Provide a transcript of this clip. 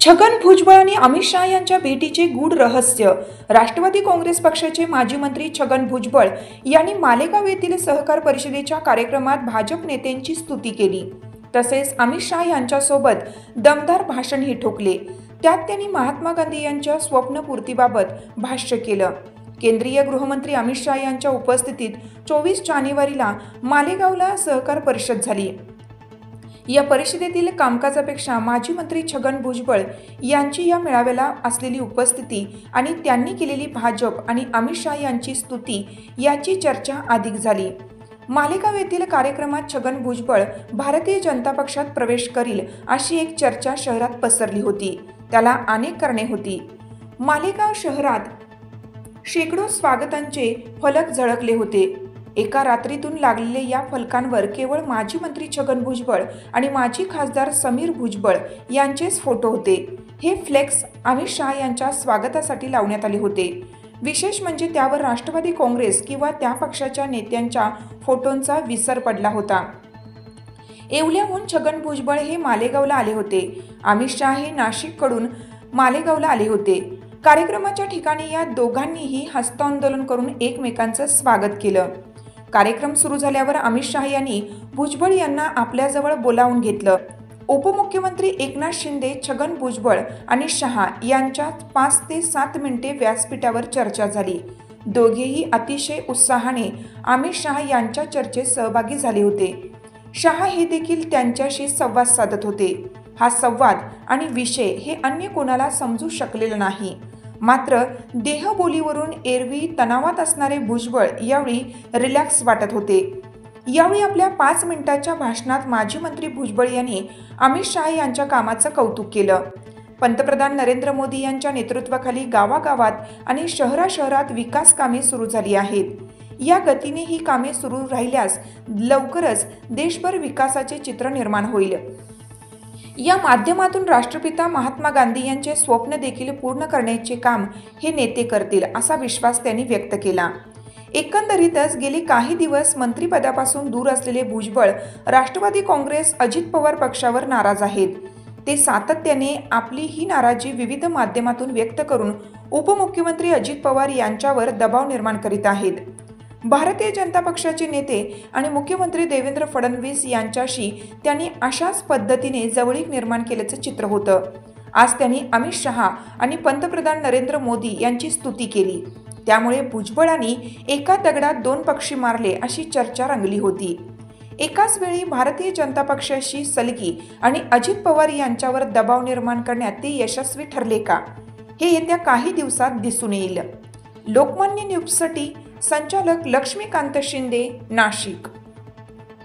छगन भुजबळ आणि अमित शहा यांच्या भेटीचे गूढ रहस्य. राष्ट्रवादी काँग्रेस पक्षाचे माजी मंत्री छगन भुजबळ यांनी मालेगाव येथील सहकार परिषदेच्या कार्यक्रमात भाजप नेत्यांची स्तुती केली. तसेच अमित शहा यांच्यासोबत दमदार भाषणही ठोकले. त्यात त्यांनी महात्मा गांधी यांच्या स्वप्नपूर्तीबाबत भाष्य केलं. केंद्रीय गृहमंत्री अमित शहा यांच्या उपस्थितीत 24 जानेवारीला मालेगावला सहकार परिषद झाली. या परिषदेतील कामकाजापेक्षा माजी मंत्री छगन भुजबळ यांची या मेळाव्याला असलेली उपस्थिती आणि त्यांनी केलेली भाजप आणि अमित शहा यांची स्तुती याची चर्चा अधिक झाली. मालेगाव येथील कार्यक्रमात छगन भुजबळ भारतीय जनता पक्षात प्रवेश करील अशी एक चर्चा शहरात पसरली होती. त्याला अनेक कारणे होती. मालेगाव शहरात शेकडो स्वागतांचे फलक झळकले होते. एका रात्रीतून लागलेले या फलकांवर केवळ माजी मंत्री छगन भुजबळ आणि माजी खासदार समीर भुजबळ यांचेच फोटो होते. हे फ्लेक्स अमित शहा यांच्या स्वागतासाठी लावण्यात आले होते. विशेष म्हणजे त्यावर राष्ट्रवादी काँग्रेस किंवा त्या पक्षाच्या नेत्यांच्या फोटोंचा विसर पडला होता. येवल्याहून छगन भुजबळ हे मालेगावला आले होते. अमित शहा हे नाशिककडून मालेगावला आले होते. कार्यक्रमाच्या ठिकाणी या दोघांनीही हस्तांदोलन करून एकमेकांचं स्वागत केलं. कार्यक्रम सुरू झाल्यावर अमित शहा यांनी भुजबळ यांना आपल्याजवळ बोलावून घेतलं. उपमुख्यमंत्री एकनाथ शिंदे, छगन भुजबळ आणि शहा यांच्यात 5 ते 7 मिनिटे व्यासपीठावर चर्चा झाली. दोघेही अतिशय उत्साहाने अमित शहा यांच्या चर्चेत सहभागी झाले होते. शहा हे देखील त्यांच्याशी संवाद साधत होते. हा संवाद आणि विषय हे अन्य कोणाला समजू शकलेलं नाही. मात्र देहबोलीवरून एरवी तणावात असणारे भुजबळ यावेळी रिलॅक्स वाटत होते. यावेळी आपल्या 5 मिनिटाच्या भाषणात माजी मंत्री भुजबळ यांनी अमित शहा यांच्या कामाचं कौतुक केलं. पंतप्रधान नरेंद्र मोदी यांच्या नेतृत्वाखाली गावागावात आणि शहराशहरात विकास कामे सुरू झाली आहेत. या गतीने ही कामे सुरू राहिल्यास लवकरच देशभर विकासाचे चित्र निर्माण होईल. या माध्यमातून राष्ट्रपिता महात्मा गांधी यांचे स्वप्न देखील पूर्ण करण्याचे काम हे नेते करतील असा विश्वास त्यांनी व्यक्त केला. एकंदरीतच गेली काही दिवस मंत्रिपदापासून दूर असलेले भुजबळ राष्ट्रवादी काँग्रेस अजित पवार पक्षावर नाराज आहेत. ते सातत्याने आपली ही नाराजी विविध माध्यमातून व्यक्त करून उपमुख्यमंत्री अजित पवार यांच्यावर दबाव निर्माण करीत आहेत. भारतीय जनता पक्षाचे नेते आणि मुख्यमंत्री देवेंद्र फडणवीस यांच्याशी त्यांनी अशाच पद्धतीने जवळीक निर्माण केल्याचं चित्र होतं. आज त्यांनी अमित शहा आणि पंतप्रधान नरेंद्र मोदी यांची स्तुती केली. त्यामुळे भुजबळांनी एका दगडात 2 पक्षी मारले अशी चर्चा रंगली होती. एकाच वेळी भारतीय जनता पक्षाशी सलगी आणि अजित पवार यांच्यावर दबाव निर्माण करण्यात ते यशस्वी ठरले का, हे येत्या काही दिवसात दिसून येईल. लोकमान्य न्यूजसाठी संचालक लक्ष्मीकांत शिंदे, नाशिक.